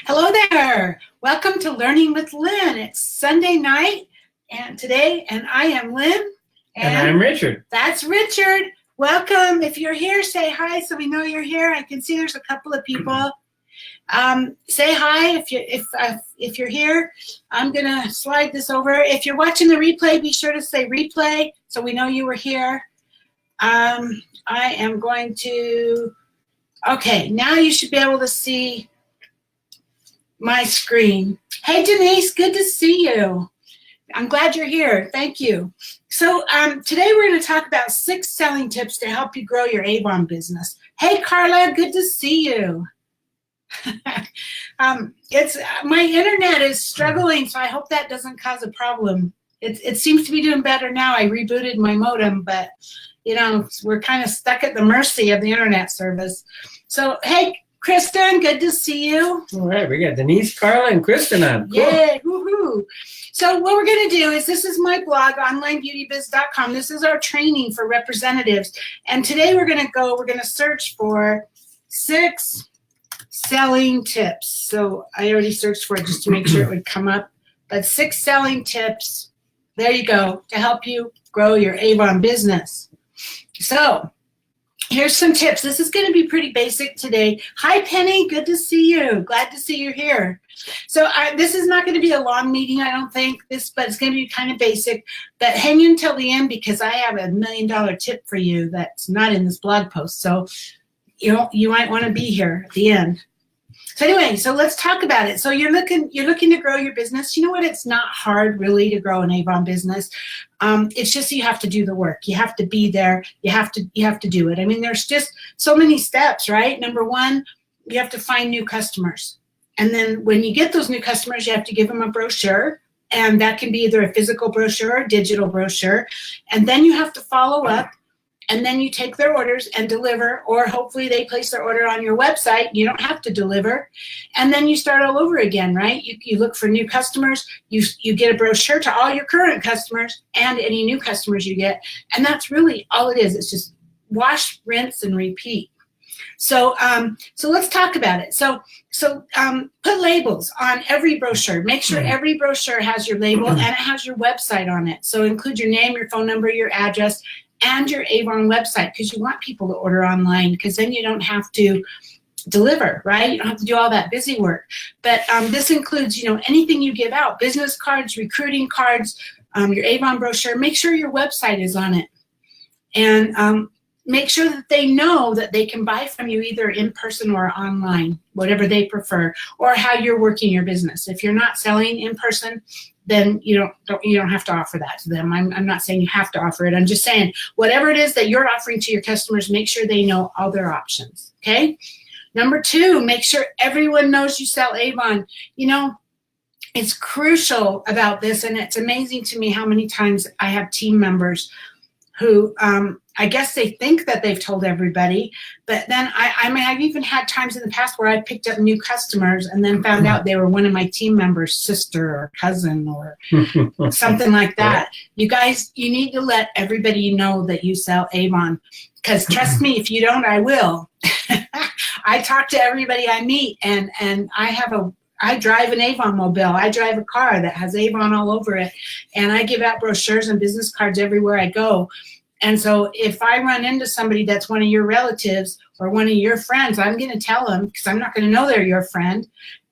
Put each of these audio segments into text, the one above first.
Hello there. Welcome to Learning with Lynn. It's Sunday night and I am Lynn. And I'm Richard. That's Richard. Welcome. If you're here, say hi so we know you're here. I can see there's a couple of people. Say hi if you're here. I'm gonna slide this over. If you're watching the replay, be sure to say replay so we know you were here. I am going to. Okay, now you should be able to see my screen. Hey Denise, good to see you. I'm glad you're here. Thank you. So today we're going to talk about 6 selling tips to help you grow your Avon business. Hey Carla, good to see you. It's my internet is struggling, so I hope that doesn't cause a problem. It seems to be doing better now. I rebooted my modem, but you know, we're kind of stuck at the mercy of the internet service. So hey Kristen, good to see you. All right, we got Denise, Carla, and Kristen on. Cool. Yeah, woohoo. So what we're going to do is, this is my blog, onlinebeautybiz.com. This is our training for representatives. And today we're going to search for 6 selling tips. So I already searched for it just to make sure it would come up. But 6 selling tips, there you go, to help you grow your Avon business. So here's some tips. This is going to be pretty basic today. Hi, Penny. Good to see you. Glad to see you're here. So this is not going to be a long meeting, I don't think, but it's going to be kind of basic. But hang in till the end because I have $1 million tip for you that's not in this blog post. So you might want to be here at the end. So anyway, so let's talk about it. So you're looking to grow your business. You know what? It's not hard really to grow an Avon business. It's just you have to do the work. You have to be there. You have to do it. I mean, there's just so many steps, right? Number 1, you have to find new customers. And then when you get those new customers, you have to give them a brochure. And that can be either a physical brochure or a digital brochure. And then you have to follow up. And then you take their orders and deliver, or hopefully they place their order on your website. You don't have to deliver. And then you start all over again, right? You look for new customers. You get a brochure to all your current customers and any new customers you get. And that's really all it is. It's just wash, rinse, and repeat. So let's talk about it. So put labels on every brochure. Make sure every brochure has your label and it has your website on it. So include your name, your phone number, your address, and your Avon website, because you want people to order online, because then you don't have to deliver, right? You don't have to do all that busy work. But this includes, anything you give out, business cards, recruiting cards, your Avon brochure. Make sure your website is on it. And make sure that they know that they can buy from you either in person or online, whatever they prefer, or how you're working your business. If you're not selling in person, then you don't have to offer that to them. I'm not saying you have to offer it. I'm just saying whatever it is that you're offering to your customers, make sure they know all their options, okay? Number 2, make sure everyone knows you sell Avon. It's crucial about this, and it's amazing to me how many times I have team members who I guess they think that they've told everybody, but then I've even had times in the past where I picked up new customers and then found out they were one of my team members' sister or cousin or something like that. You guys, you need to let everybody know that you sell Avon, because trust me, if you don't, I will. I talk to everybody I meet, and I drive an Avon mobile. I drive a car that has Avon all over it, and I give out brochures and business cards everywhere I go. And so if I run into somebody that's one of your relatives or one of your friends, I'm going to tell them, because I'm not going to know they're your friend.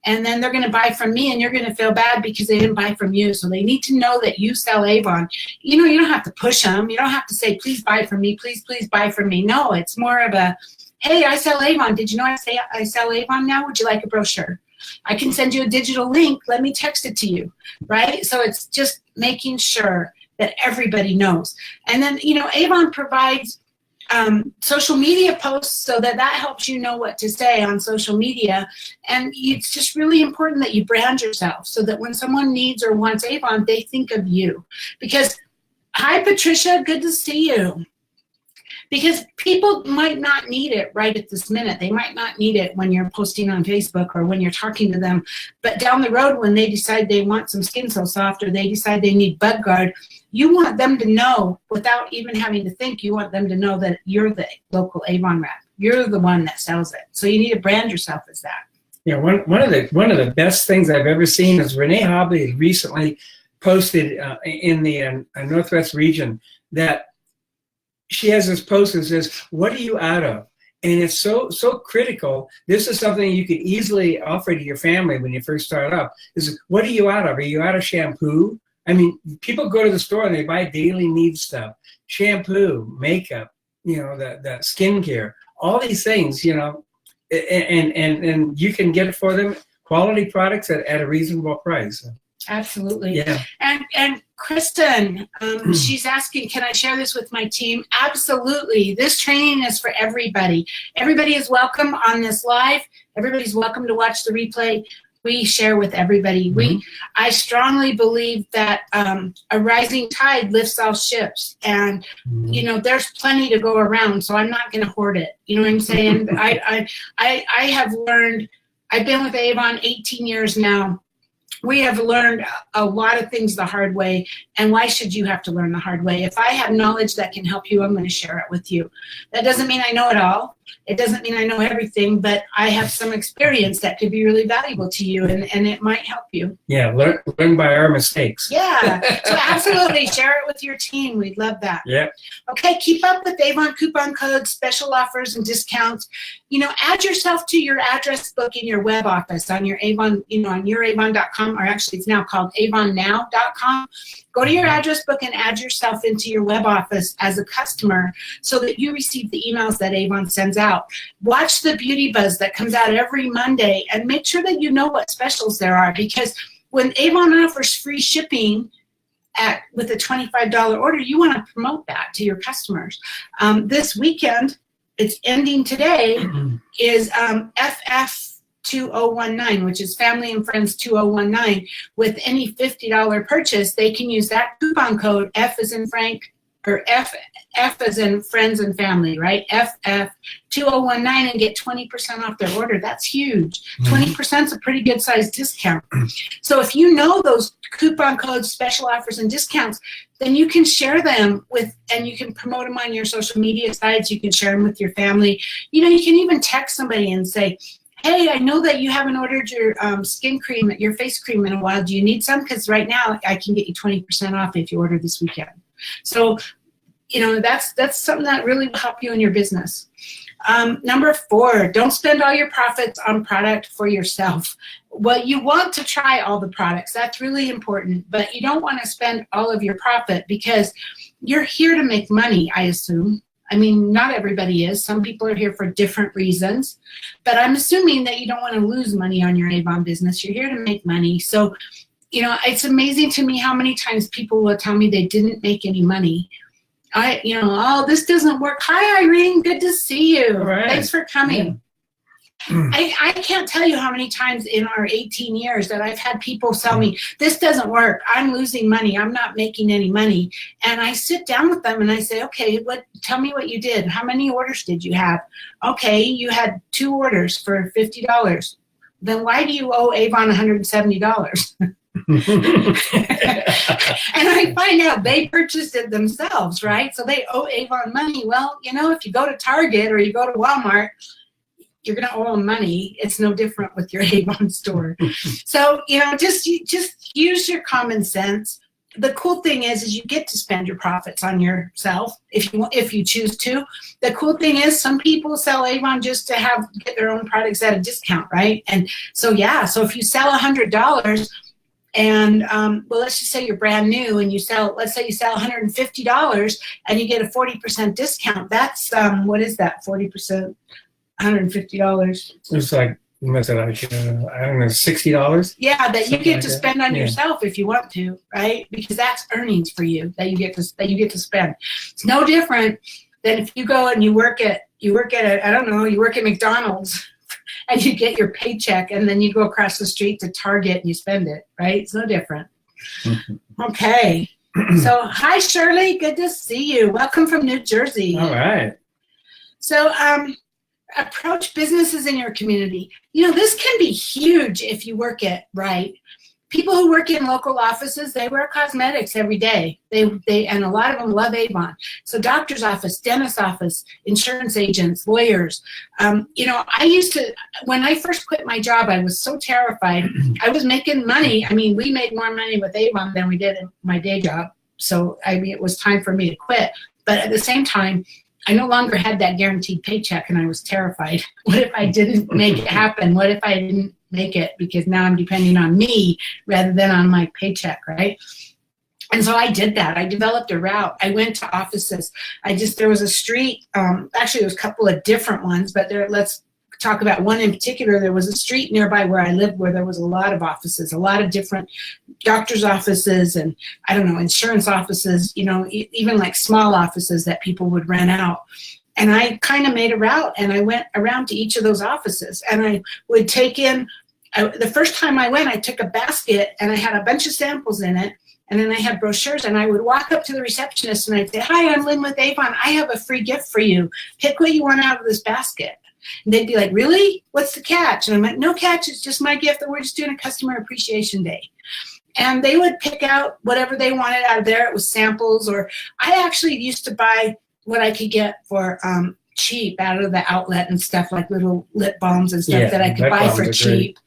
And then they're going to buy from me, and you're going to feel bad because they didn't buy from you. So they need to know that you sell Avon. You don't have to push them. You don't have to say, please buy from me. Please buy from me. No, it's more of a, hey, I sell Avon. Did you know I sell Avon now? Would you like a brochure? I can send you a digital link. Let me text it to you, right? So it's just making sure that everybody knows. And then, Avon provides social media posts so that helps you know what to say on social media. And it's just really important that you brand yourself so that when someone needs or wants Avon, they think of you. Because, hi, Patricia, good to see you. Because people might not need it right at this minute. They might not need it when you're posting on Facebook or when you're talking to them. But down the road, when they decide they want some Skin So Soft or they decide they need Bug Guard, you want them to know, without even having to think, you want them to know that you're the local Avon rep. You're the one that sells it. So you need to brand yourself as that. Yeah, one of the best things I've ever seen is Renee Hobley recently posted in the Northwest region that she has this post that says, "What are you out of?" And it's so critical. This is something you could easily offer to your family when you first start up. Is, what are you out of? Are you out of shampoo? I mean, people go to the store and they buy daily need stuff, shampoo, makeup, the skincare, all these things, and you can get it for them, quality products at a reasonable price. Absolutely. Yeah. And Kristen, she's asking, can I share this with my team? Absolutely. This training is for everybody. Everybody is welcome on this live. Everybody's welcome to watch the replay. We share with everybody. Mm-hmm. I strongly believe that a rising tide lifts all ships, and there's plenty to go around. So I'm not going to hoard it. You know what I'm saying? I have learned. I've been with Avon 18 years now. We have learned a lot of things the hard way, and why should you have to learn the hard way? If I have knowledge that can help you, I'm going to share it with you. That doesn't mean I know it all. It doesn't mean I know everything, but I have some experience that could be really valuable to you, and it might help you. Yeah, learn by our mistakes. Yeah, so absolutely share it with your team. We'd love that. Yeah. Okay, keep up with Avon coupon codes, special offers, and discounts. Add yourself to your address book in your web office on your Avon, on youravon.com, or actually it's now called avonnow.com. Go to your address book and add yourself into your web office as a customer so that you receive the emails that Avon sends out. Watch the Beauty Buzz that comes out every Monday and make sure that you know what specials there are, because when Avon offers free shipping with a $25 order, you want to promote that to your customers. This weekend, it's ending today, is FF 2019, which is Family and Friends 2019. With any $50 purchase, they can use that coupon code F as in Frank, or F as in Friends and Family, right? FF 2019, and get 20% off their order. That's huge. 20% is a pretty good sized discount. So if you know those coupon codes, special offers, and discounts, then you can share them and you can promote them on your social media sites. You can share them with your family. You can even text somebody and say, hey, I know that you haven't ordered your skin cream, your face cream in a while. Do you need some? Because right now I can get you 20% off if you order this weekend. So, that's something that really will help you in your business. Number 4, don't spend all your profits on product for yourself. Well, you want to try all the products. That's really important. But you don't want to spend all of your profit, because you're here to make money, I assume. I mean, not everybody is. Some people are here for different reasons. But I'm assuming that you don't want to lose money on your Avon business. You're here to make money. So, it's amazing to me how many times people will tell me they didn't make any money. Oh, this doesn't work. Hi, Irene. Good to see you. Right. Thanks for coming. Yeah. I can't tell you how many times in our 18 years that I've had people tell me, this doesn't work. I'm losing money. I'm not making any money. And I sit down with them and I say, okay, tell me what you did. How many orders did you have? Okay, you had 2 orders for $50. Then why do you owe Avon $170? And I find out they purchased it themselves, right? So they owe Avon money. Well, if you go to Target or you go to Walmart, you're going to owe them money. It's no different with your Avon store. So, just use your common sense. The cool thing is you get to spend your profits on yourself if you choose to. The cool thing is some people sell Avon just to get their own products at a discount, right? And so, so if you sell $100, and let's just say you're brand new and let's say you sell $150 and you get a 40% discount. That's what is that? 40%, $150. It's like, what's it, like I don't know, $60? Yeah, that you get to like spend on yourself if you want to, right? Because that's earnings for you that you get to spend. It's no different than if you go and you work at McDonald's. And you get your paycheck, and then you go across the street to Target and you spend it, right? It's no different. Okay. So, hi, Shirley. Good to see you. Welcome from New Jersey. All right. So, approach businesses in your community. This can be huge if you work it right. people who work in local offices, they wear cosmetics every day. They and a lot of them love Avon. So doctor's office, dentist's office, insurance agents, lawyers. You know, I used to, when I first quit my job, I was so terrified. I was making money. I mean, we made more money with Avon than we did in my day job. So, I mean, it was time for me to quit. But at the same time, I no longer had that guaranteed paycheck, and I was terrified. What if I didn't make it happen? What if I didn't make it? Because now I'm depending on me rather than on my paycheck, right? And so I did that. I developed a route. I went to offices. There was a street, actually there was a couple of different ones, but let's talk about one in particular. There was a street nearby where I lived where there was a lot of offices, a lot of different doctor's offices and, I don't know, insurance offices, you know, even like small offices that people would rent out. And I kind of made a route, and I went around to each of those offices, and I would take in, the first time I went, I took a basket and I had a bunch of samples in it. And then I had brochures, and I would walk up to the receptionist and I'd say, "Hi, I'm Lynn with Avon. I have a free gift for you. Pick what you want out of this basket." And they'd be like, "Really? What's the catch?" And I'm like, "No catch. It's just my gift, and we're just doing a customer appreciation day." And they would pick out whatever they wanted out of there. It was samples, or I actually used to buy what I could get for cheap out of the outlet and stuff, like little lip balms and stuff that I could buy for cheap.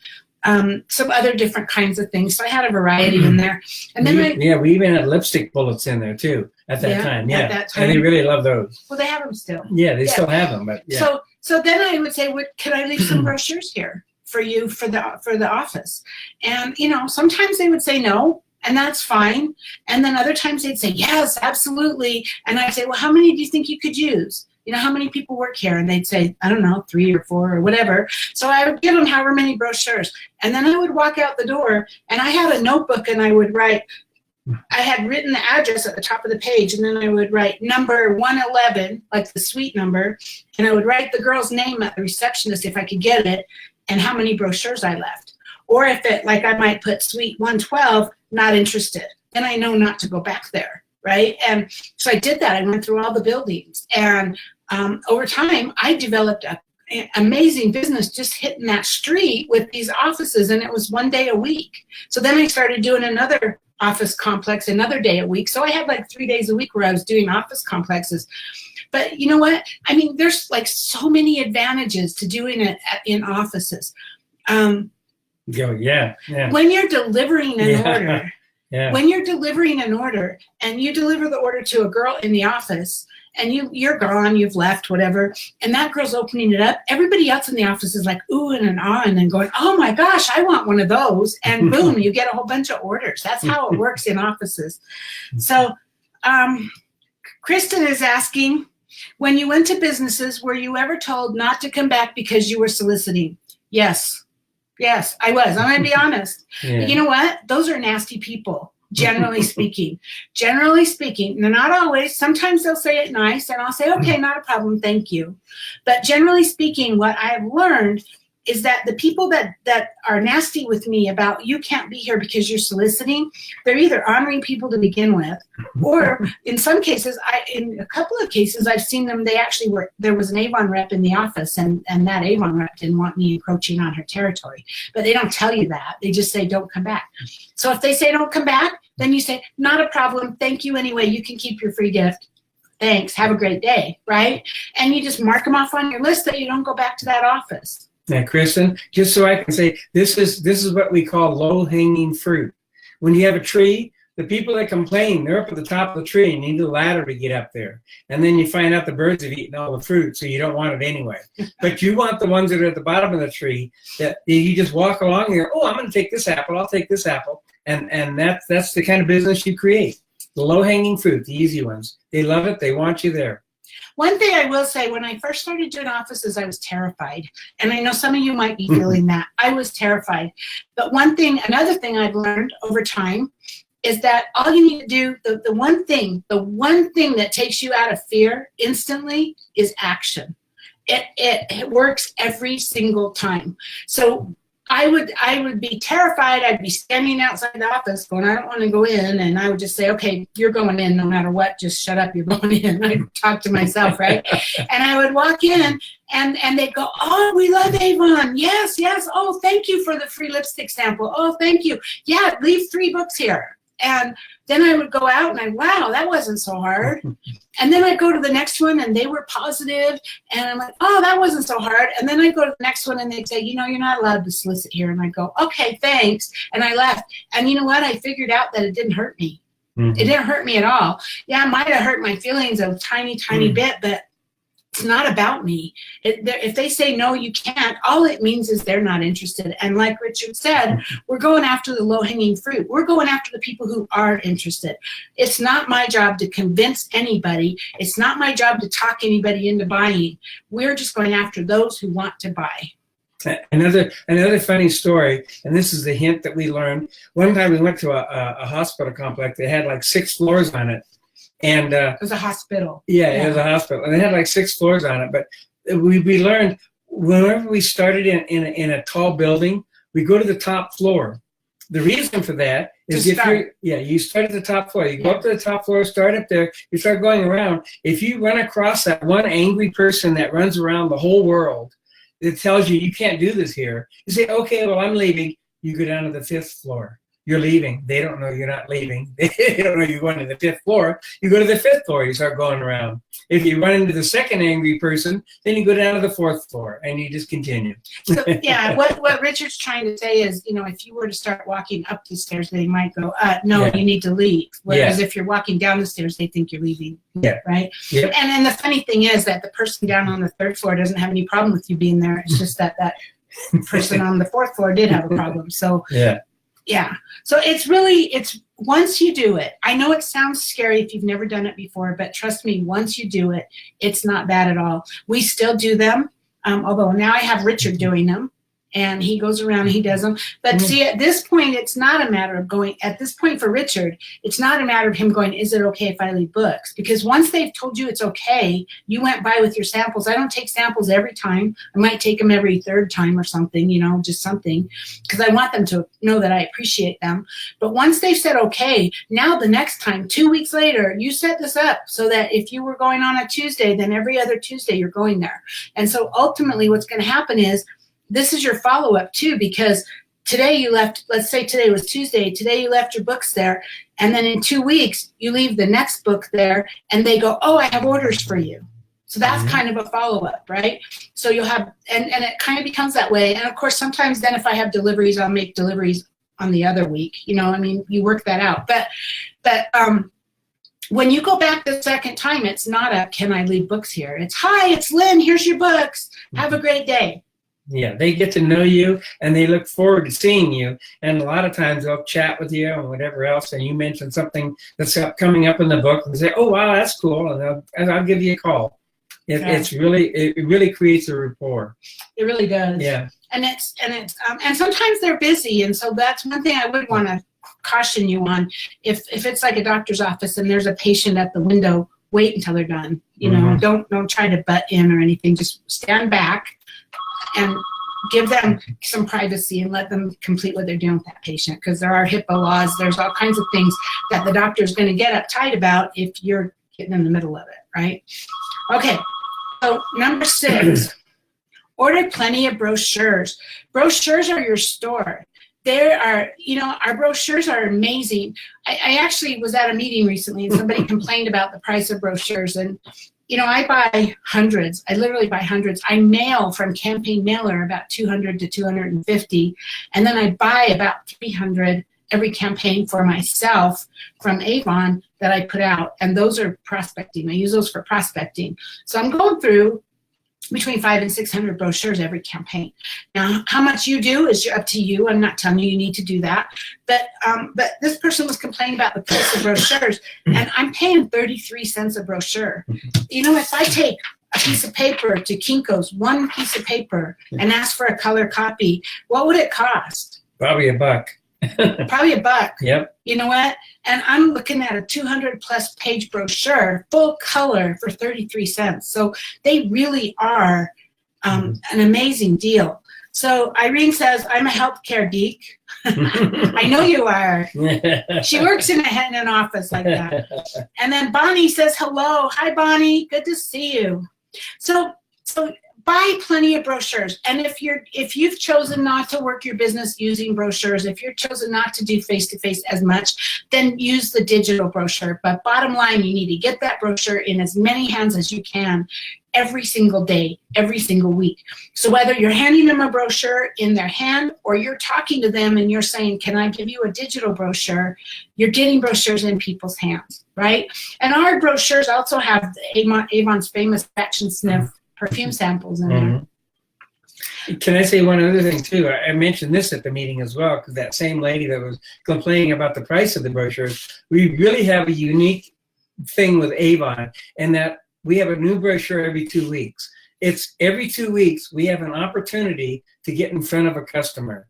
Some other different kinds of things. So I had a variety in there. And then we even had lipstick bullets in there too at that time. Yeah, at that time. And they really love those. Well, they have them still. Yeah, they still have them. But yeah. So then I would say, can I leave some brochures here for you for the office? And you know, sometimes they would say no, and that's fine. And then other times they'd say yes, absolutely. And I'd say, well, how many do you think you could use? You know, how many people work here? And they'd say, I don't know, 3 or 4 or whatever. So I would give them however many brochures. And then I would walk out the door, and I had a notebook, and I would write, I had written the address at the top of the page, and then I would write number 111, like the suite number, and I would write the girl's name at the receptionist if I could get it, and how many brochures I left. Or if it, like I might put suite 112, not interested. Then I know not to go back there, right? And so I did that. I went through all the buildings, and over time, I developed an amazing business just hitting that street with these offices, and it was 1 day a week. So then I started doing another office complex another day a week. So I had like 3 days a week where I was doing office complexes. But you know what? I mean, there's like so many advantages to doing it in offices. Yeah. When you're delivering an order, Yeah. When you're delivering an order and you deliver the order to a girl in the office and you're gone, you've left, whatever, and that girl's opening it up, everybody else in the office is like ooh and ah and then going, oh my gosh, I want one of those. And boom, you get a whole bunch of orders. That's how it works in offices. So Kristen is asking, when you went to businesses, were you ever told not to come back because you were soliciting? Yes. Yes, I was. I'm going to be honest. Yeah. But you know what? Those are nasty people, generally speaking. Generally speaking, they're not always. Sometimes they'll say it nice, and I'll say, okay, not a problem, thank you. But generally speaking, what I've learned is that the people that are nasty with me about you can't be here because you're soliciting, they're either honoring people to begin with, or in some cases, in a couple of cases, I've seen them, they actually were, there was an Avon rep in the office, and that Avon rep didn't want me encroaching on her territory. But they don't tell you that. They just say, don't come back. So if they say don't come back, then you say, not a problem, thank you anyway, you can keep your free gift. Thanks, have a great day, right? And you just mark them off on your list that you don't go back to that office. Now, Kristen, just so I can say, this is what we call low-hanging fruit. When you have a tree, the people that complain, they're up at the top of the tree and need a ladder to get up there. And then you find out the birds have eaten all the fruit, so you don't want it anyway. But you want the ones that are at the bottom of the tree that you just walk along and you're, oh, I'm going to take this apple, I'll take this apple. And that's the kind of business you create. The low-hanging fruit, the easy ones. They love it, they want you there. One thing I will say, when I first started doing offices, I was terrified. And I know some of you might be feeling that. I was terrified. But another thing I've learned over time is that all you need to do, the one thing that takes you out of fear instantly is action. It works every single time. So I would be terrified. I'd be standing outside the office going, I don't want to go in. And I would just say, okay, you're going in no matter what. Just shut up. You're going in. I'd talk to myself, right? And I would walk in and they'd go, oh, we love Avon. Yes, yes. Oh, thank you for the free lipstick sample. Oh, thank you. Yeah, leave 3 books here. And then I would go out and wow, that wasn't so hard. And then I'd go to the next one and they were positive, and I'm like, oh, that wasn't so hard. And then I'd go to the next one and they'd say, you know, you're not allowed to solicit here. And I'd go, okay, thanks. And I left. And you know what? I figured out that it didn't hurt me. Mm-hmm. It didn't hurt me at all. Yeah, it might have hurt my feelings a tiny, tiny bit, but it's not about me. If they say, no, you can't, all it means is they're not interested. And like Richard said, we're going after the low-hanging fruit. We're going after the people who are interested. It's not my job to convince anybody. It's not my job to talk anybody into buying. We're just going after those who want to buy. Another funny story, and this is the hint that we learned. One time we went to a hospital complex. They had like 6 floors on it. And it was a hospital. Yeah, it was a hospital. And they had like 6 floors on it. But we learned whenever we started in a tall building, we go to the top floor. The reason for that is you start at the top floor. You go up to the top floor, start up there, you start going around. If you run across that one angry person that runs around the whole world, it tells you can't do this here. You say, okay, well, I'm leaving. You go down to the 5th floor. You're leaving. They don't know you're not leaving. They don't know you're going to the 5th floor. You go to the 5th floor. You start going around. If you run into the second angry person, then you go down to the 4th floor, and you just continue. So, yeah, what Richard's trying to say is, you know, if you were to start walking up the stairs, they might go, no, you need to leave. Whereas if you're walking down the stairs, they think you're leaving. Yeah. Right? Yep. And then the funny thing is that the person down on the 3rd floor doesn't have any problem with you being there. It's just that person on the 4th floor did have a problem. So yeah. So it's once you do it, I know it sounds scary if you've never done it before, but trust me, once you do it, it's not bad at all. We still do them, although now I have Richard doing them, and he goes around and he does them. But see, at this point, it's not a matter of going, at this point for Richard, it's not a matter of him going, is it okay if I leave books? Because once they've told you it's okay, you went by with your samples. I don't take samples every time. I might take them every 3rd time or something, you know, just something, because I want them to know that I appreciate them. But once they've said okay, now the next time, 2 weeks later, you set this up so that if you were going on a Tuesday, then every other Tuesday you're going there. And so ultimately what's going to happen is, this is your follow-up too, because today you left, let's say today was Tuesday, today you left your books there, and then in 2 weeks you leave the next book there, and they go, oh, I have orders for you. So that's kind of a follow-up, right? So you'll have, and it kind of becomes that way. And of course, sometimes then if I have deliveries, I'll make deliveries on the other week. You know, I mean, you work that out. But when you go back the second time, it's not a, can I leave books here? It's, hi, it's Lynn, here's your books. Have a great day. Yeah, they get to know you, and they look forward to seeing you. And a lot of times they'll chat with you and whatever else, and you mention something that's coming up in the book, and they say, "Oh, wow, that's cool," and I'll give you a call. It really creates a rapport. It really does. Yeah. And sometimes they're busy, and so that's one thing I would want to caution you on. If it's like a doctor's office and there's a patient at the window, wait until they're done. You know, don't try to butt in or anything. Just stand back and give them some privacy and let them complete what they're doing with that patient, because there are HIPAA laws. There's all kinds of things that the doctor is going to get uptight about if you're getting in the middle of it, right? Okay, so number 6, order plenty of brochures. Brochures are your store. There are, you know, our brochures are amazing. I actually was at a meeting recently and somebody complained about the price of brochures, and you know, I buy hundreds. I literally buy hundreds. I mail from Campaign Mailer about 200 to 250, and then I buy about 300 every campaign for myself from Avon that I put out, and those are prospecting. I use those for prospecting. So I'm going through between 500 and 600 brochures every campaign. Now, how much you do is up to you. I'm not telling you you need to do that. But this person was complaining about the price of brochures, and I'm paying 33 cents a brochure. You know, if I take a piece of paper to Kinko's, one piece of paper, and ask for a color copy, what would it cost? Probably $1. Probably $1. Yep. You know what? And I'm looking at a 200+ page brochure, full color, for 33 cents. So they really are an amazing deal. So Irene says, I'm a healthcare geek. I know you are. She works in an office like that. And then Bonnie says, hello. Hi, Bonnie. Good to see you. So buy plenty of brochures. And if you've chosen not to work your business using brochures, if you've chosen not to do face-to-face as much, then use the digital brochure. But bottom line, you need to get that brochure in as many hands as you can every single day, every single week. So whether you're handing them a brochure in their hand or you're talking to them and you're saying, can I give you a digital brochure? You're getting brochures in people's hands, right? And our brochures also have Avon's famous Scratch and Sniff perfume samples in there. Can I say one other thing too? I mentioned this at the meeting as well, because that same lady that was complaining about the price of the brochures, we really have a unique thing with Avon in that we have a new brochure every 2 weeks. It's every 2 weeks we have an opportunity to get in front of a customer.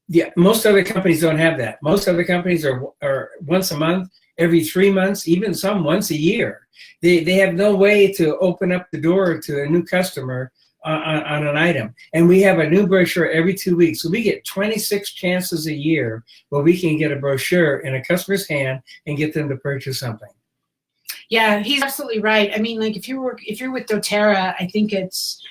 Yeah, most other companies don't have that. Most other companies are once a month, every 3 months, even some once a year. They have no way to open up the door to a new customer on an item. And we have a new brochure every 2 weeks. So we get 26 chances a year where we can get a brochure in a customer's hand and get them to purchase something. Yeah, he's absolutely right. I mean, like if you're with doTERRA, I think it's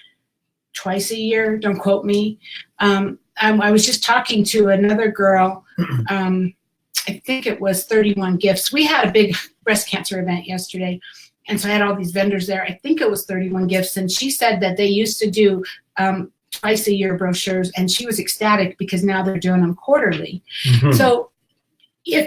twice a year. Don't quote me. I was just talking to another girl. I think it was 31 Gifts. We had a big breast cancer event yesterday, and so I had all these vendors there. I think it was 31 Gifts, and she said that they used to do twice a year brochures, and she was ecstatic because now they're doing them quarterly. So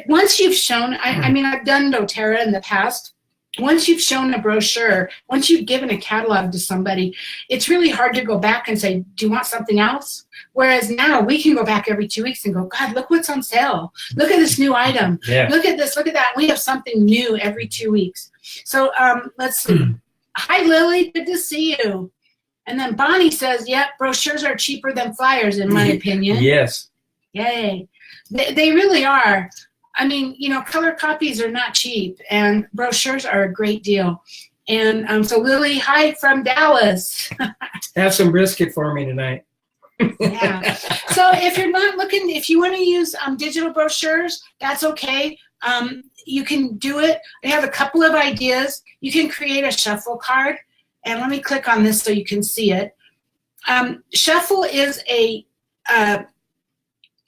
once you've shown, I mean, I've done doTERRA in the past. Once you've shown a brochure, once you've given a catalog to somebody, it's really hard to go back and say, do you want something else? Whereas now we can go back every 2 weeks and go, God, look what's on sale. Look at this new item. Yeah. Look at this, look at that. We have something new every 2 weeks. So let's see. Hi, Lily, good to see you. And then Bonnie says, yep, brochures are cheaper than flyers, in my opinion. Yes. Yay. They really are. I mean, you know, color copies are not cheap, and brochures are a great deal. And so Lily, hi from Dallas. Have some brisket for me tonight. Yeah. So if you're not looking, if you want to use digital brochures, that's okay. You can do it. I have a couple of ideas. You can create a shuffle card, and let me click on this so you can see it. Shuffle is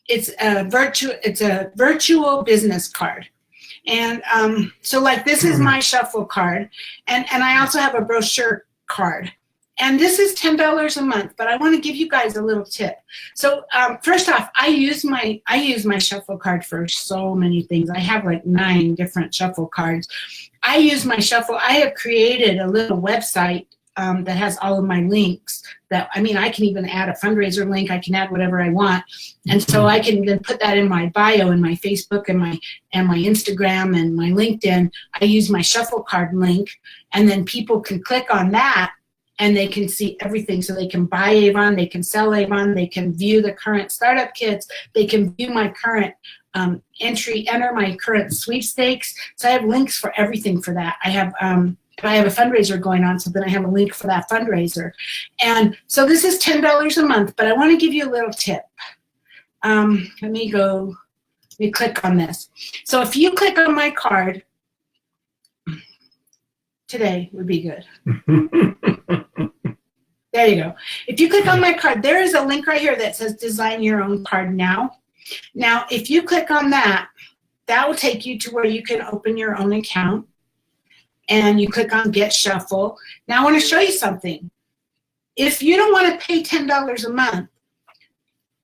it's a virtual business card. And so like this is my shuffle card, and I also have a brochure card. And this is $10 a month, but I want to give you guys a little tip. So first off, I use my shuffle card for so many things. I have like 9 different shuffle cards. I use my shuffle. I have created a little website that has all of my links. That, I mean, I can even add a fundraiser link. I can add whatever I want, and so I can then put that in my bio, in my Facebook, and my Instagram, and my LinkedIn. I use my shuffle card link, and then people can click on that, and they can see everything. So they can buy Avon, they can sell Avon, they can view the current startup kits, they can view my current enter my current sweepstakes. So I have links for everything for that. I have a fundraiser going on, so then I have a link for that fundraiser. And so this is $10 a month, but I want to give you a little tip. Let me click on this. So if you click on my card, today would be good. There you go. If you click on my card, there is a link right here that says design your own card now. Now, if you click on that, that will take you to where you can open your own account. And you click on Get Shuffle. Now I want to show you something. If you don't want to pay $10 a month,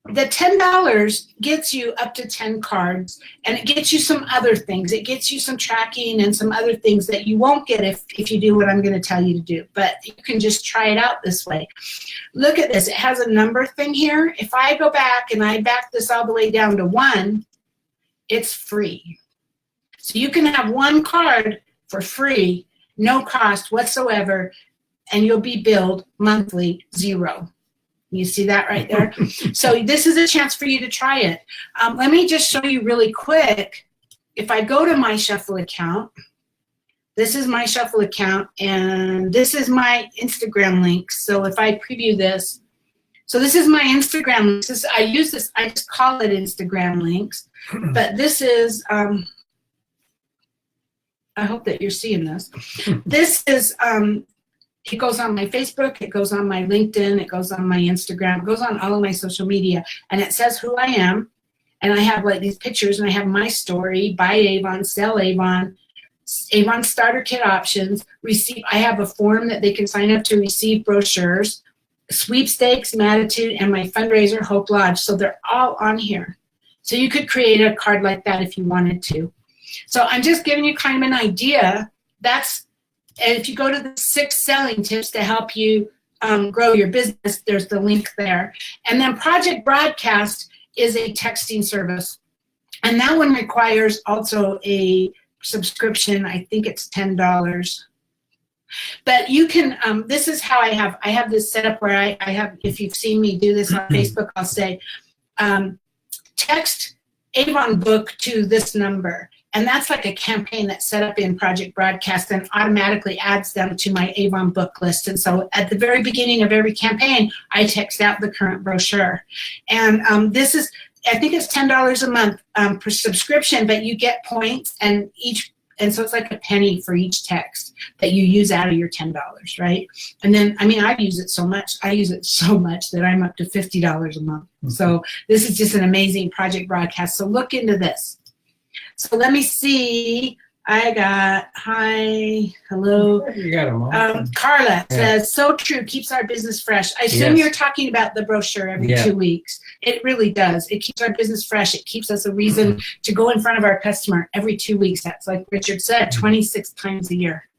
the $10 gets you up to 10 cards, and it gets you some other things. It gets you some tracking and some other things that you won't get if you do what I'm going to tell you to do. But you can just try it out this way. Look at this. It has a number thing here. If I go back and I back this all the way down to 1, it's free. So you can have 1 card for free, no cost whatsoever, and you'll be billed monthly $0. You see that right there? So this is a chance for you to try it. Let me just show you really quick. If I go to my Shuffle account, this is my Shuffle account, and this is my Instagram link. So if I preview this, So this is my Instagram links. I use this, I just call it Instagram links, but this is, I hope that you're seeing this. This is, it goes on my Facebook, it goes on my LinkedIn, it goes on my Instagram, it goes on all of my social media, and it says who I am, and I have like these pictures, and I have my story, buy Avon, sell Avon, Avon starter kit options, receive, I have a form that they can sign up to receive brochures, sweepstakes, Matitude, and my fundraiser, Hope Lodge. So they're all on here. So you could create a card like that if you wanted to. So I'm just giving you kind of an idea. That's, and if you go to the 6 selling tips to help you grow your business, there's the link there. And then Project Broadcast is a texting service. And that one requires also a subscription. I think it's $10. But you can, this is how I have this set up where I have, if you've seen me do this on Facebook, I'll say, text Avon book to this number. And that's like a campaign that's set up in Project Broadcast and automatically adds them to my Avon book list. And so at the very beginning of every campaign, I text out the current brochure. And this is, I think it's $10 a month per subscription, but you get points and so it's like a penny for each text that you use out of your $10, right? And then, I mean, I use it so much that I'm up to $50 a month. Mm-hmm. So this is just an amazing Project Broadcast. So look into this. So let me see. I got, hi, hello. You got them all. Carla says, so true, keeps our business fresh. I assume you're talking about the brochure every 2 weeks. It really does. It keeps our business fresh. It keeps us a reason to go in front of our customer every 2 weeks. That's like Richard said, 26 times a year.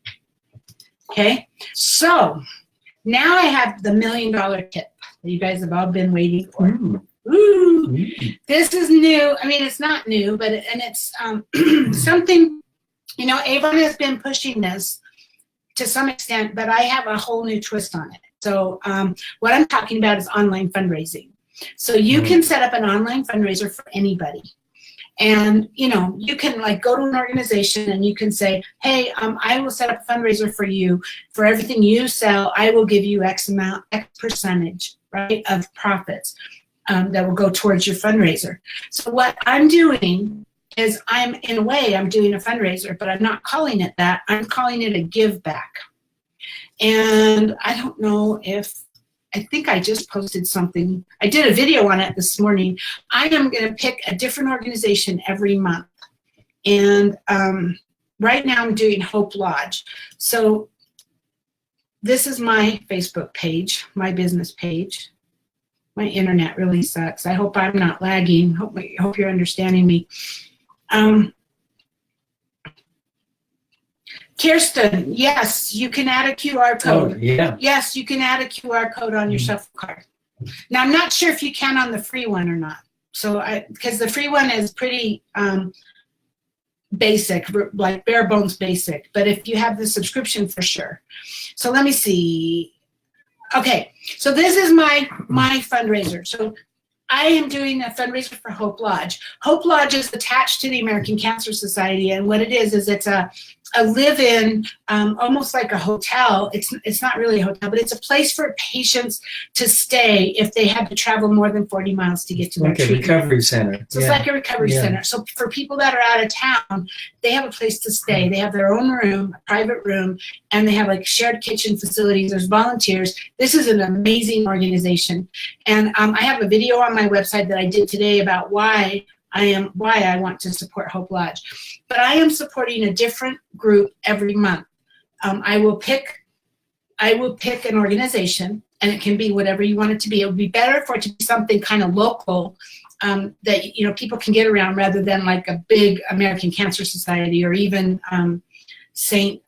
Okay, so now I have the $1 million tip that you guys have all been waiting for. Ooh. This is new. I mean, it's not new, but it's something. You know, Avon has been pushing this to some extent, but I have a whole new twist on it. So what I'm talking about is online fundraising. So you can set up an online fundraiser for anybody. And, you know, you can like go to an organization and you can say, hey, I will set up a fundraiser for you. For everything you sell, I will give you X percentage, right, of profits that will go towards your fundraiser. So what I'm doing is I'm doing a fundraiser, but I'm not calling it that. I'm calling it a give back. And I don't know if, I think I just posted something. I did a video on it this morning. I am going to pick a different organization every month. And right now I'm doing Hope Lodge. So this is my Facebook page, my business page. My internet really sucks. I hope I'm not lagging. Hope you're understanding me. Kirsten, yes, you can add a QR code. Oh, yeah. Yes, you can add a QR code on your shuffle card. Now, I'm not sure if you can on the free one or not. So, because the free one is pretty basic, like bare bones basic. But if you have the subscription, for sure. So let me see. Okay, so this is my fundraiser. So I am doing a fundraiser for Hope Lodge. Hope Lodge is attached to the American Cancer Society, and what it is it's a live-in, almost like a hotel. It's not really a hotel, but it's a place for patients to stay if they had to travel more than 40 miles to get to their treatment. Like a recovery center. So it's like a recovery center. So for people that are out of town, they have a place to stay. They have their own room, a private room, and they have like shared kitchen facilities. There's volunteers. This is an amazing organization. And I have a video on my website that I did today about why I want to support Hope Lodge. But I am supporting a different group every month. I will pick an organization, and it can be whatever you want it to be. It would be better for it to be something kind of local that people can get around, rather than like a big American Cancer Society or even St.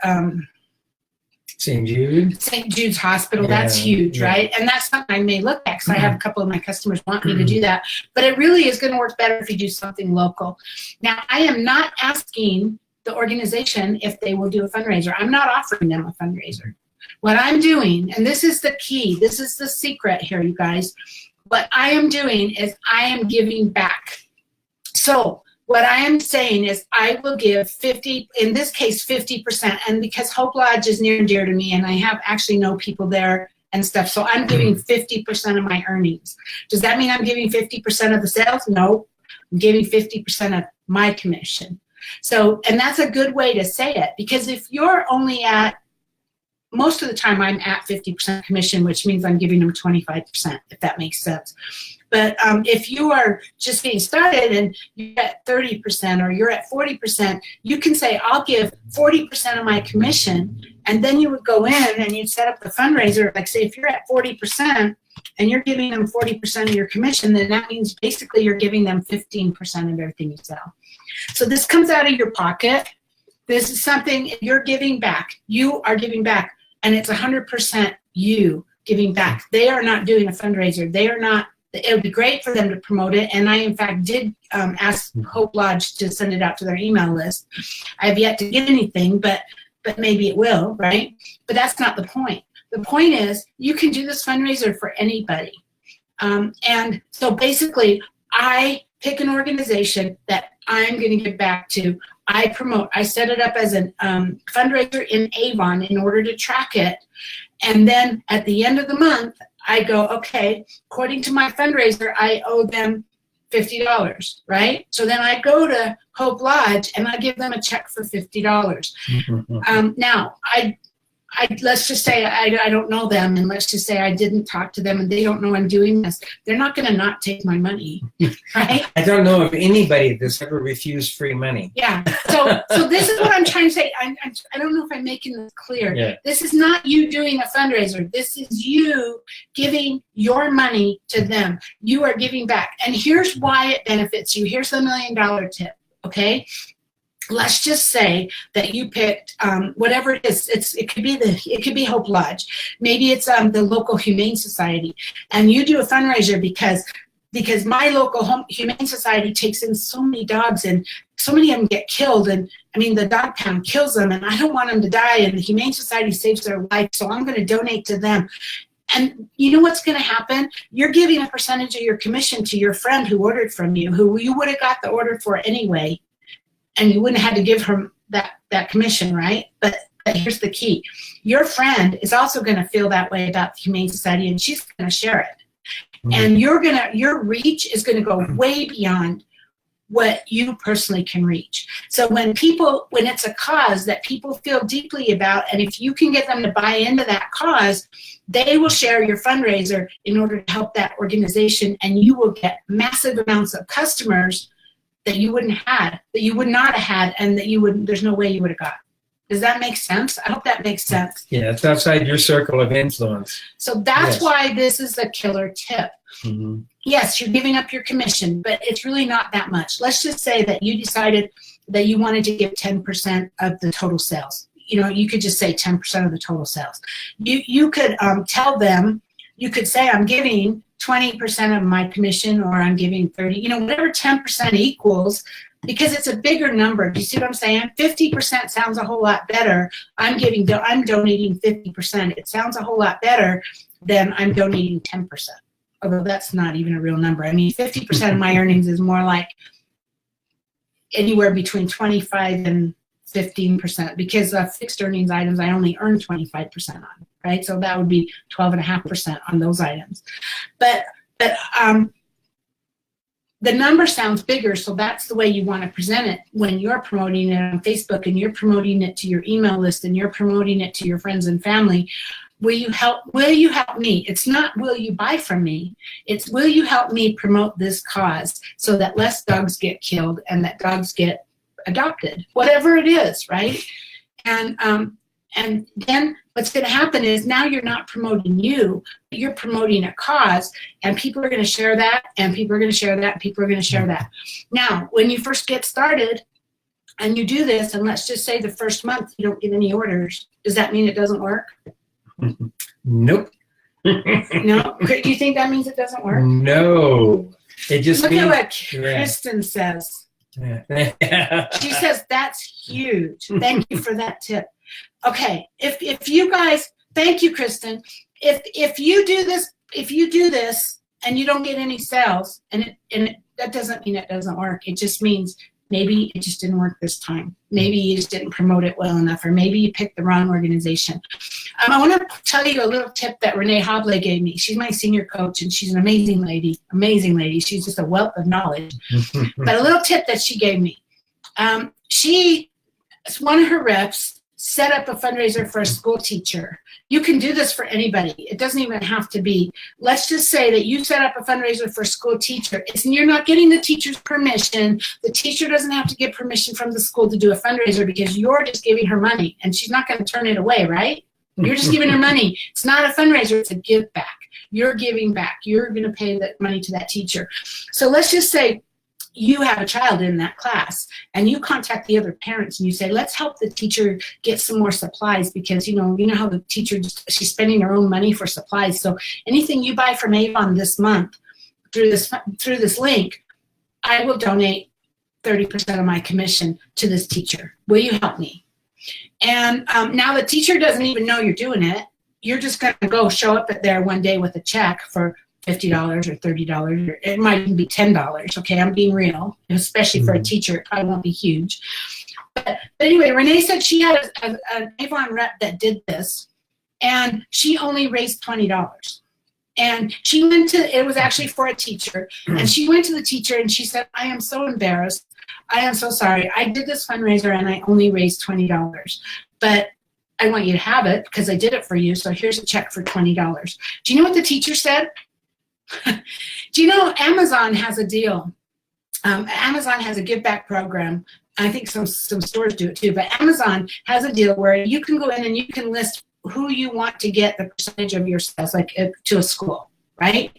Jude's Hospital. That's huge, right? And that's something I may look at, because I have a couple of my customers want me to do that. But it really is going to work better if you do something local. Now, I am not asking the organization if they will do a fundraiser. I'm not offering them a fundraiser. What I'm doing, and this is the key, this is the secret here, you guys. What I am doing is I am giving back. So what I am saying is I will give 50, in this case, 50%. And because Hope Lodge is near and dear to me, and I have actually know people there and stuff. So I'm giving 50% of my earnings. Does that mean I'm giving 50% of the sales? No, I'm giving 50% of my commission. So, and that's a good way to say it, because if you're only at, most of the time I'm at 50% commission, which means I'm giving them 25%, if that makes sense. But if you are just getting started and you're at 30% or you're at 40%, you can say, I'll give 40% of my commission, and then you would go in and you'd set up the fundraiser. Like, say, if you're at 40% and you're giving them 40% of your commission, then that means basically you're giving them 15% of everything you sell. So this comes out of your pocket. This is something you're giving back. You are giving back, and it's 100% you giving back. They are not doing a fundraiser. They are not. It would be great for them to promote it, and I, in fact, did ask Hope Lodge to send it out to their email list. I have yet to get anything, but maybe it will, right? But that's not the point. The point is you can do this fundraiser for anybody. And so basically, I pick an organization that I'm going to give back to. I promote. I set it up as a fundraiser in Avon in order to track it. And then at the end of the month, I go, okay, according to my fundraiser, I owe them $50, right? So then I go to Hope Lodge and I give them a check for $50. Now, I let's just say I don't know them, and let's just say I didn't talk to them and they don't know I'm doing this. They're not going to not take my money, right? I don't know of anybody that's ever refused free money. Yeah. So this is what I'm trying to say. I don't know if I'm making this clear. Yeah. This is not you doing a fundraiser. This is you giving your money to them. You are giving back. And here's why it benefits you. Here's the $1 million tip, okay? Let's just say that you picked whatever it is. It could be Hope Lodge. Maybe it's the local Humane Society, and you do a fundraiser because my local Humane Society takes in so many dogs, and so many of them get killed. And I mean, the dog pound kills them, and I don't want them to die. And the Humane Society saves their life, so I'm going to donate to them. And you know what's going to happen? You're giving a percentage of your commission to your friend who ordered from you, who you would have got the order for anyway. And you wouldn't have had to give her that commission, right? But here's the key. Your friend is also going to feel that way about the Humane Society, and she's going to share it. Mm-hmm. And your reach is going to go way beyond what you personally can reach. So when it's a cause that people feel deeply about, and if you can get them to buy into that cause, they will share your fundraiser in order to help that organization, and you will get massive amounts of customers that you would not have had, and that there's no way you would have got. Does that make sense? I hope that makes sense. Yeah, it's outside your circle of influence. So that's why this is a killer tip. Mm-hmm. Yes, you're giving up your commission, but it's really not that much. Let's just say that you decided that you wanted to give 10% of the total sales. You know, you could just say 10% of the total sales. You could tell them, you could say, I'm giving 20% of my commission, or I'm giving 30, whatever 10% equals, because it's a bigger number. Do you see what I'm saying? 50% sounds a whole lot better. I'm donating 50%. It sounds a whole lot better than I'm donating 10%. Although that's not even a real number. I mean, 50% of my earnings is more like anywhere between 25 and 15%, because fixed earnings items I only earn 25% on, right? So that would be 12.5% on those items. But the number sounds bigger, so that's the way you want to present it when you're promoting it on Facebook, and you're promoting it to your email list, and you're promoting it to your friends and family. Will you help me? It's not will you buy from me. It's will you help me promote this cause so that less dogs get killed and that dogs get adopted, whatever it is, right? And then what's going to happen is now you're not promoting you, you're promoting a cause, and people are going to share that, and people are going to share that, and people are going to share that. Now, when you first get started and you do this, and let's just say the first month you don't get any orders, does that mean it doesn't work? Nope. No? Do you think that means it doesn't work? No. It just Look means, at what Kristen says. She says that's huge. Thank you for that tip. Okay, if you guys, thank you, Kristen. If you do this and you don't get any sales, and that doesn't mean it doesn't work. It just means Maybe it just didn't work this time. Maybe you just didn't promote it well enough, or maybe you picked the wrong organization. I want to tell you a little tip that Renee Hobley gave me. She's my senior coach, and she's an amazing lady, amazing lady. She's just a wealth of knowledge. But a little tip that she gave me. One of her reps set up a fundraiser for a school teacher. You can do this for anybody. It doesn't even have to be. Let's just say that you set up a fundraiser for a school teacher. You're not getting the teacher's permission. The teacher doesn't have to get permission from the school to do a fundraiser because you're just giving her money, and she's not going to turn it away, right? You're just giving her money. It's not a fundraiser. It's a give back. You're giving back. You're going to pay that money to that teacher. So let's just say you have a child in that class, and you contact the other parents and you say, let's help the teacher get some more supplies, because you know how the teacher, she's spending her own money for supplies. So anything you buy from Avon this month through this link, I will donate 30% of my commission to this teacher. Will you help me? And now the teacher doesn't even know you're doing it. You're just going to go show up at there one day with a check for $50 or $30, or it might even be $10. Okay, I'm being real, especially for a teacher. It probably won't be huge. But anyway, Renee said she had an Avon rep that did this, and she only raised $20. And she went to, it was actually for a teacher, and she went to the teacher and she said, I am so embarrassed. I am so sorry. I did this fundraiser and I only raised $20. But I want you to have it because I did it for you, so here's a check for $20. Do you know what the teacher said? Do you know Amazon has a deal? Amazon has a give back program. I think some stores do it too, but Amazon has a deal where you can go in and you can list who you want to get the percentage of your sales, like to a school, right?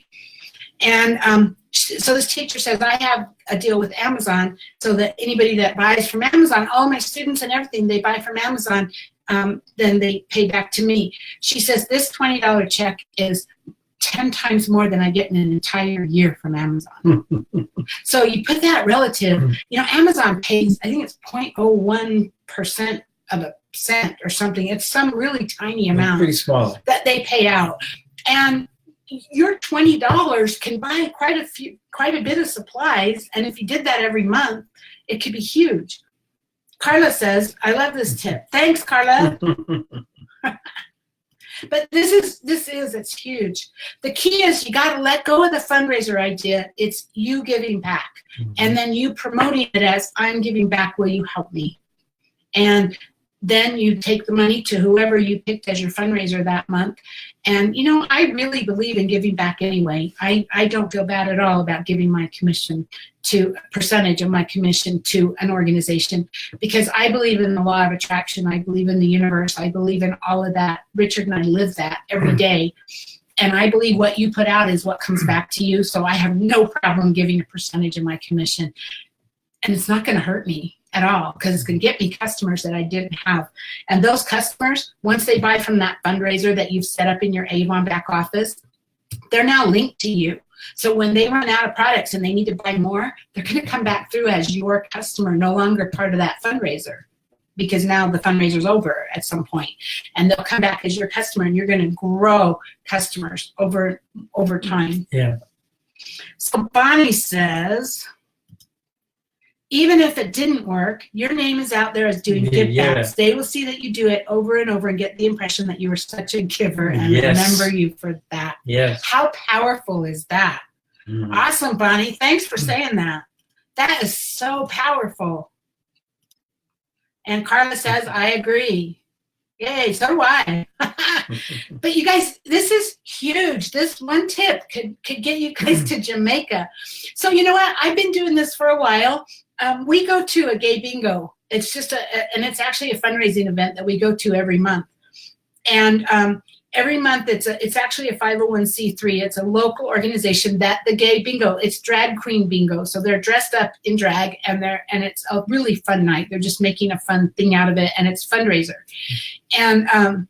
And so this teacher says, I have a deal with Amazon so that anybody that buys from Amazon, all my students and everything, they buy from Amazon, then they pay back to me. She says this $20 check is 10 times more than I get in an entire year from Amazon. So you put that relative, Amazon pays, I think it's 0.01% of a cent or something. It's some really tiny amount. Pretty small. That they pay out. And your $20 can buy quite a bit of supplies. And if you did that every month, it could be huge. Carla says, I love this tip. Thanks, Carla. But it's huge. The key is you got to let go of the fundraiser idea. It's you giving back. And then you promoting it as, I'm giving back, will you help me? And then you take the money to whoever you picked as your fundraiser that month. And, I really believe in giving back anyway. I don't feel bad at all about giving my commission to a percentage of my commission to an organization, because I believe in the law of attraction. I believe in the universe. I believe in all of that. Richard and I live that every day. And I believe what you put out is what comes back to you. So I have no problem giving a percentage of my commission. And it's not going to hurt me at all, because it's going to get me customers that I didn't have. And those customers, once they buy from that fundraiser that you've set up in your Avon back office, they're now linked to you. So when they run out of products and they need to buy more, they're going to come back through as your customer, no longer part of that fundraiser, because now the fundraiser's over at some point. And they'll come back as your customer, and you're going to grow customers over time. Yeah. So Bonnie says, even if it didn't work, your name is out there as doing give backs. They will see that you do it over and over and get the impression that you were such a giver and remember you for that. Yes. How powerful is that? Awesome, Bonnie. Thanks for saying that. That is so powerful. And Carla says, I agree. Yay, so do I. But you guys, this is huge. This one tip could get you guys to Jamaica. So you know what? I've been doing this for a while. We go to a gay bingo. It's just and it's actually a fundraising event that we go to every month. And every month it's actually a 501c3. It's a local organization that the gay bingo, it's drag queen bingo. So they're dressed up in drag and it's a really fun night. They're just making a fun thing out of it, and it's fundraiser. And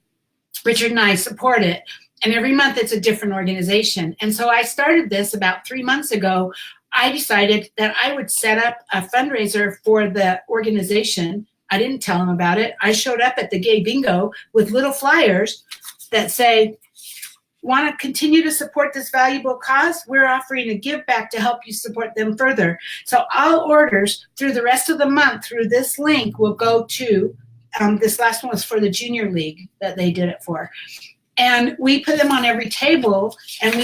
Richard and I support it. And every month it's a different organization. And so I started this about 3 months ago. I decided that I would set up a fundraiser for the organization. I didn't tell them about it. I showed up at the gay bingo with little flyers that say, want to continue to support this valuable cause, we're offering a give back to help you support them further. So all orders through the rest of the month through this link will go to, this last one was for the junior league that they did it for. And we put them on every table, and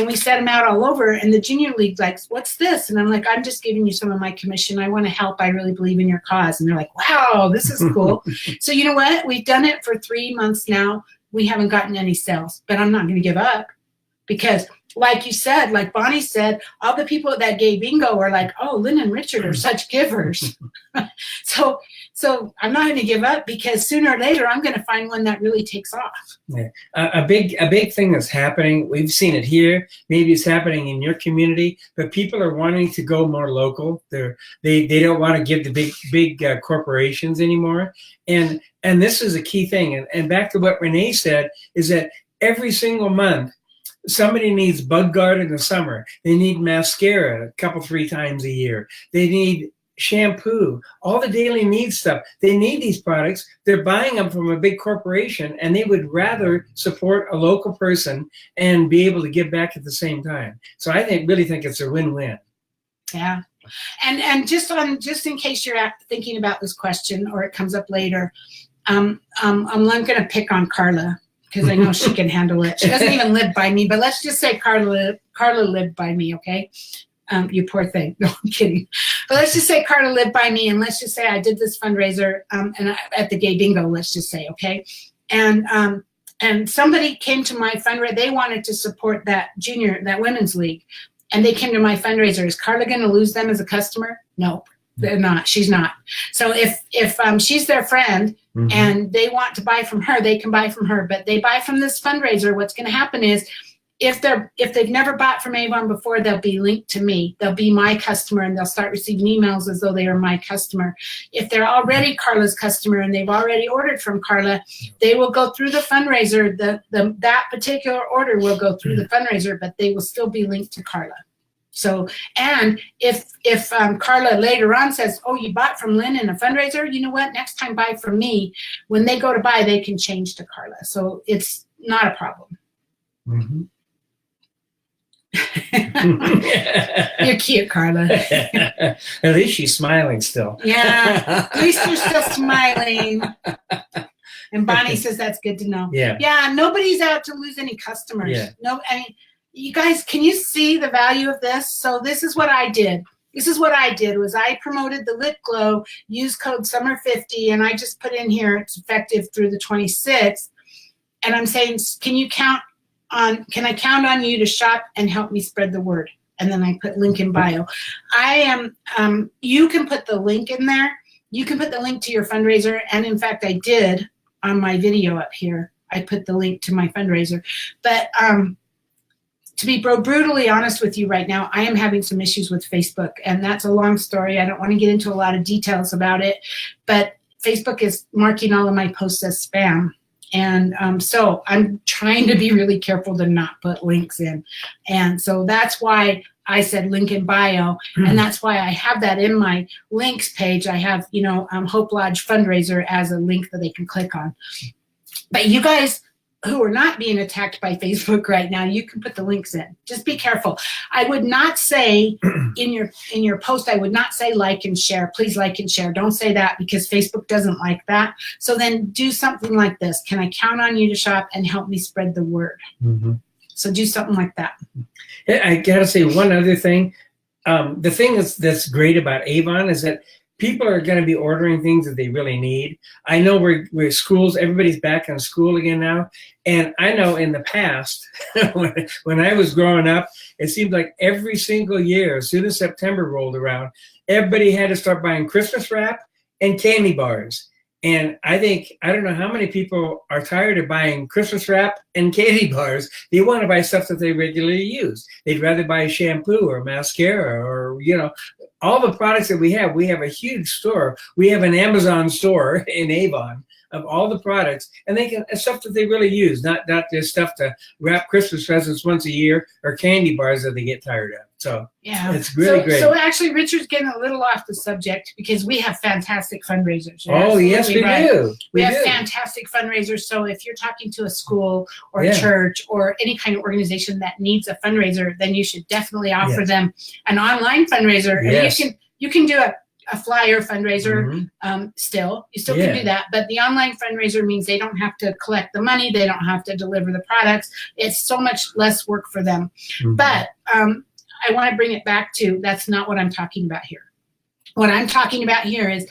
we set them out all over. And the junior league like, what's this? And I'm like, I'm just giving you some of my commission. I want to help. I really believe in your cause. And they're like, wow, this is cool. So you know what? We've done it for 3 months now. We haven't gotten any sales, but I'm not going to give up, because like you said, like Bonnie said, all the people at that gay bingo are like, oh, Lynn and Richard are such givers. So I'm not going to give up, because sooner or later I'm going to find one that really takes off. Yeah. A big thing that's happening, we've seen it here, maybe it's happening in your community, but people are wanting to go more local. They don't want to give the big corporations anymore. And this is a key thing. And back to what Renee said, is that every single month, somebody needs Bug Guard in the summer. They need mascara a couple, 3 times a year. They need shampoo, all the daily needs stuff. They need these products. They're buying them from a big corporation, and they would rather support a local person and be able to give back at the same time. So I really think it's a win-win. Yeah. And just in case you're thinking about this question or it comes up later, I'm going to pick on Carla, because I know she can handle it. She doesn't even live by me, but let's just say Carla lived by me, okay? You poor thing. No, I'm kidding. But let's just say Carla lived by me, and let's just say I did this fundraiser at the gay bingo, let's just say, okay? And somebody came to my fundraiser. They wanted to support that women's league, and they came to my fundraiser. Is Carla going to lose them as a customer? No, they're not. She's not. So if she's their friend, mm-hmm. and they want to buy from her, they can buy from her. But they buy from this fundraiser, what's going to happen is, if they've never bought from Avon before, they'll be linked to me. They'll be my customer, and they'll start receiving emails as though they are my customer. If they're already Carla's customer and they've already ordered from Carla, they will go through the fundraiser. That particular order will go through the fundraiser, but they will still be linked to Carla. So, and if Carla later on says, oh, you bought from Lynn in a fundraiser, you know what? Next time buy from me. When they go to buy, they can change to Carla. So it's not a problem. Mm-hmm. You're cute, Carla. At least she's smiling still. Yeah, at least you're still smiling. And Bonnie says that's good to know. Yeah, nobody's out to lose any customers. Yeah. No, I mean, you guys, can you see the value of this? So this is what I did. Was I promoted the Lip Glow, use code SUMMER50, and I just put in here it's effective through the 26th. And I'm saying, can I count on you to shop and help me spread the word? And then I put link in bio. You can put the link in there. You can put the link to your fundraiser. And in fact, I did on my video up here. I put the link to my fundraiser. But to be brutally honest with you right now, I am having some issues with Facebook. And that's a long story. I don't want to get into a lot of details about it. But Facebook is marking all of my posts as spam. And so I'm trying to be really careful to not put links in. And so that's why I said link in bio. And that's why I have that in my links page. I have, Hope Lodge fundraiser as a link that they can click on. But you guys who are not being attacked by Facebook right now, you can put the links in. Just be careful. I would not say in your post, I would not say like and share. Please like and share. Don't say that, because Facebook doesn't like that. So then do something like this. Can I count on you to shop and help me spread the word? Mm-hmm. So do something like that. I gotta say one other thing. The thing that's great about Avon is that people are going to be ordering things that they really need. I know we're schools, everybody's back in school again now. And I know in the past, when I was growing up, it seemed like every single year, as soon as September rolled around, everybody had to start buying Christmas wrap and candy bars. And I don't know how many people are tired of buying Christmas wrap and candy bars. They want to buy stuff that they regularly use. They'd rather buy shampoo or mascara or, all the products that we have a huge store. We have an Amazon store in Avon of all the products, and stuff that they really use, not just stuff to wrap Christmas presents once a year or candy bars that they get tired of. So Yeah, it's really great. So actually, Richard's getting a little off the subject because we have fantastic fundraisers. You're Oh, yes, we absolutely right. do. We have fantastic fundraisers. So if you're talking to a school or a church or any kind of organization that needs a fundraiser, then you should definitely offer them an online fundraiser. Yes. And you can do a flyer fundraiser still. You still can do that. But the online fundraiser means they don't have to collect the money. They don't have to deliver the products. It's so much less work for them. But I want to bring it back to, that's not what I'm talking about here. What I'm talking about here is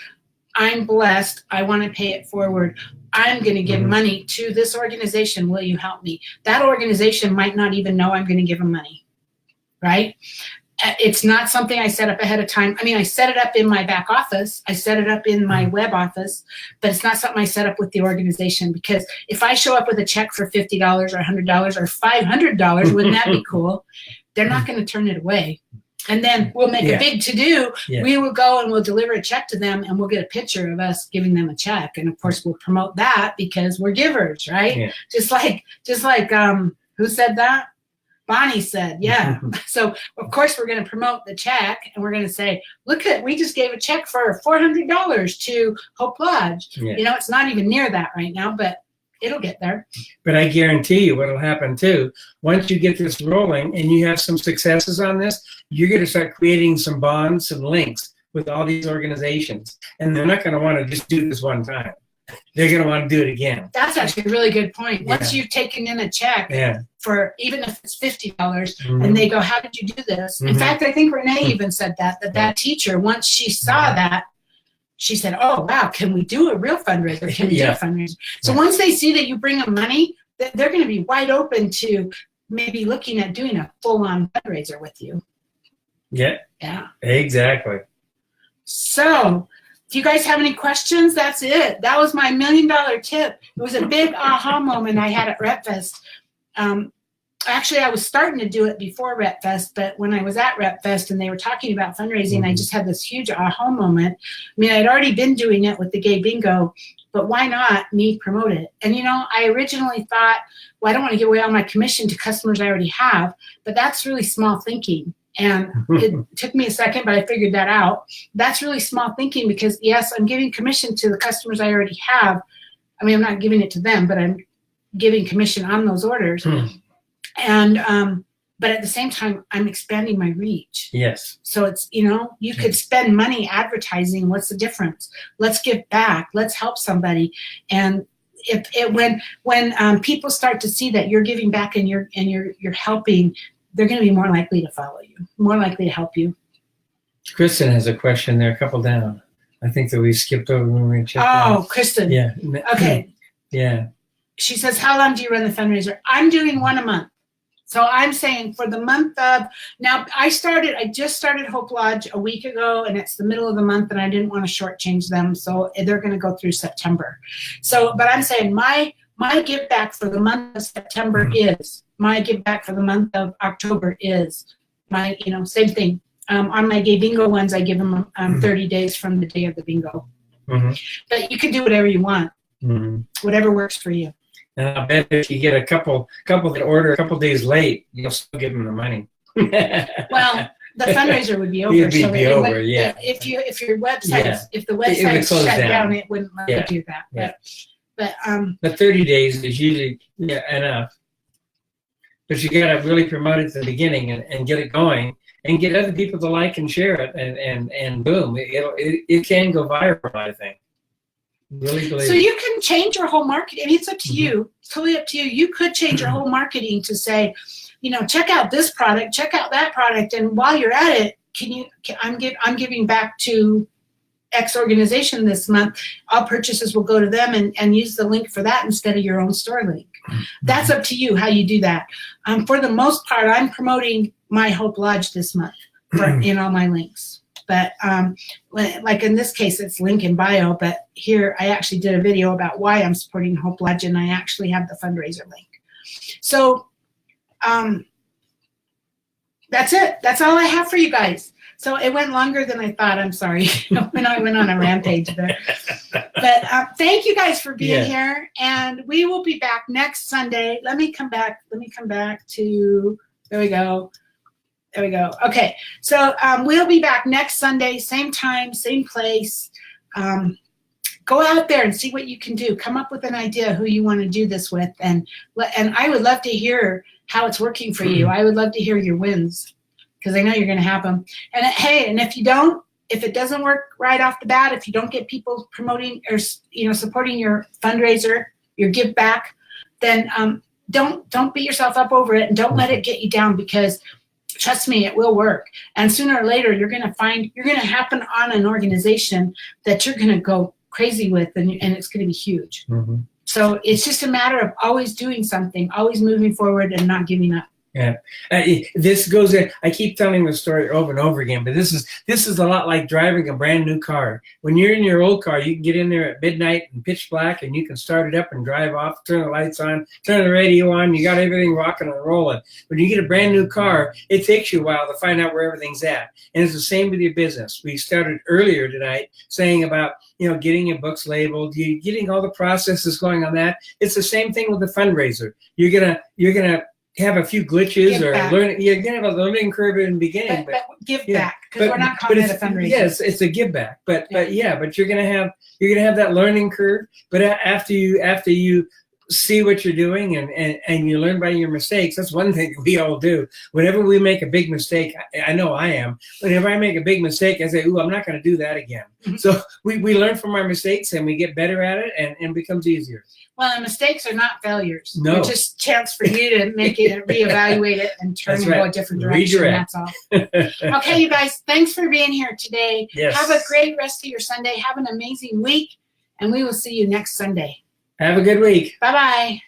I'm blessed. I want to pay it forward. I'm going to give money to this organization. Will you help me? That organization might not even know I'm going to give them money, right? It's not something I set up ahead of time. I mean, I set it up in my back office. I set it up in my web office, but it's not something I set up with the organization, because if I show up with a check for $50 or $100 or $500, wouldn't that be cool? They're not going to turn it away. And then we'll make a big to-do. We will go and we'll deliver a check to them, and we'll get a picture of us giving them a check. And of course, we'll promote that because we're givers, right? Yeah. Just like who said that? Bonnie said, yeah. So of course we're going to promote the check, and we're going to say, look, we just gave a check for $400 to Hope Lodge. Yeah. You know, it's not even near that right now, but it'll get there. But I guarantee you what'll happen too, once you get this rolling and you have some successes on this, you're going to start creating some bonds and links with all these organizations. And they're not going to want to just do this one time. They're going to want to do it again. That's actually a really good point. Once you've taken in a check for, even if it's $50, and they go, how did you do this? In fact, I think Renee even said that teacher, once she saw that, she said, oh, wow, can we do a real fundraiser? Can we do a fundraiser? So once they see that you bring them money, they're going to be wide open to maybe looking at doing a full-on fundraiser with you. Yeah. Yeah. Exactly. So if you guys have any questions, that's it. That was my $1 million tip. It was a big aha moment I had at RepFest. Actually, I was starting to do it before RepFest, but when I was at RepFest and they were talking about fundraising, I just had this huge aha moment. I mean, I'd already been doing it with the gay bingo, but why not me promote it? And, you know, I originally thought, well, I don't want to give away all my commission to customers I already have, but that's really small thinking. And it took me a second, but I figured that out. That's really small thinking, because, yes, I'm giving commission to the customers I already have. I mean, I'm not giving it to them, but I'm giving commission on those orders. And but at the same time, I'm expanding my reach. Yes. So it's, you know, you could spend money advertising. What's the difference? Let's give back. Let's help somebody. And when people start to see that you're giving back and you're helping, they're going to be more likely to follow you, more likely to help you. Kristen has a question there, a couple down. I think that we skipped over when we checked. Oh, Kristen. Yeah. Okay. Yeah. She says, how long do you run the fundraiser? I'm doing one a month. So I'm saying for the month of, now I just started Hope Lodge a week ago, and it's the middle of the month, and I didn't want to shortchange them. So they're going to go through September. So, but I'm saying my give back for the month of September is, my give back for the month of October is, my, you know, same thing. On my gay bingo ones, I give them 30 days from the day of the bingo. But you can do whatever you want, whatever works for you. And I bet if you get a couple that order a couple days late, you'll still give them the money. Well, the fundraiser would be over. It'd be over, yeah. If your website, if the website shut down, it wouldn't let you do that. Yeah. But 30 days is usually enough. But you got to really promote it at the beginning and get it going and get other people to like and share it, and boom, it can go viral, I think. Really believe. So you can change your whole marketing. I mean, it's up to you. It's totally up to you. You could change your whole marketing to say, you know, check out this product, check out that product, and while you're at it, I'm giving back to X organization this month. All purchases will go to them, and use the link for that instead of your own store link. That's up to you how you do that. For the most part, I'm promoting my Hope Lodge this month in all my links. But like in this case, it's link in bio. But here, I actually did a video about why I'm supporting Hope Lodge, and I actually have the fundraiser link. So that's it. That's all I have for you guys. So it went longer than I thought. I'm sorry when I went on a rampage there. But thank you guys for being here, and we will be back next Sunday. Let me come back to, there we go. There we go. Okay, so we'll be back next Sunday, same time, same place. Go out there and see what you can do. Come up with an idea who you want to do this with, and I would love to hear how it's working for you. I would love to hear your wins, because I know you're going to have them. And hey, and if it doesn't work right off the bat, if you don't get people promoting or supporting your fundraiser, your give back, then don't beat yourself up over it, and don't let it get you down, because trust me, it will work. And sooner or later, you're going to happen on an organization that you're going to go crazy with, and it's going to be huge. Mm-hmm. So it's just a matter of always doing something, always moving forward, and not giving up. Yeah, this goes in. I keep telling the story over and over again, but this is a lot like driving a brand new car. When you're in your old car, you can get in there at midnight and pitch black, and you can start it up and drive off, turn the lights on, turn the radio on. You got everything rocking and rolling. When you get a brand new car, it takes you a while to find out where everything's at. And it's the same with your business. We started earlier tonight saying about getting your books labeled, getting all the processes going on that. It's the same thing with the fundraiser. You're gonna have a few glitches learn. You're gonna have a learning curve in the beginning, but give back, because we're not calling it a fundraiser. Yes, it's a give back, but you're gonna have that learning curve. But after you see what you're doing and you learn by your mistakes, that's one thing we all do. Whenever we make a big mistake, I know I am. Whenever I make a big mistake, I say, "Ooh, I'm not going to do that again." Mm-hmm. So we learn from our mistakes, and we get better at it, and it becomes easier. Well, and mistakes are not failures. No. They're just a chance for you to make it, reevaluate it, and turn and go a different direction. Redirect. That's all. Okay, you guys, thanks for being here today. Yes. Have a great rest of your Sunday. Have an amazing week, and we will see you next Sunday. Have a good week. Bye-bye.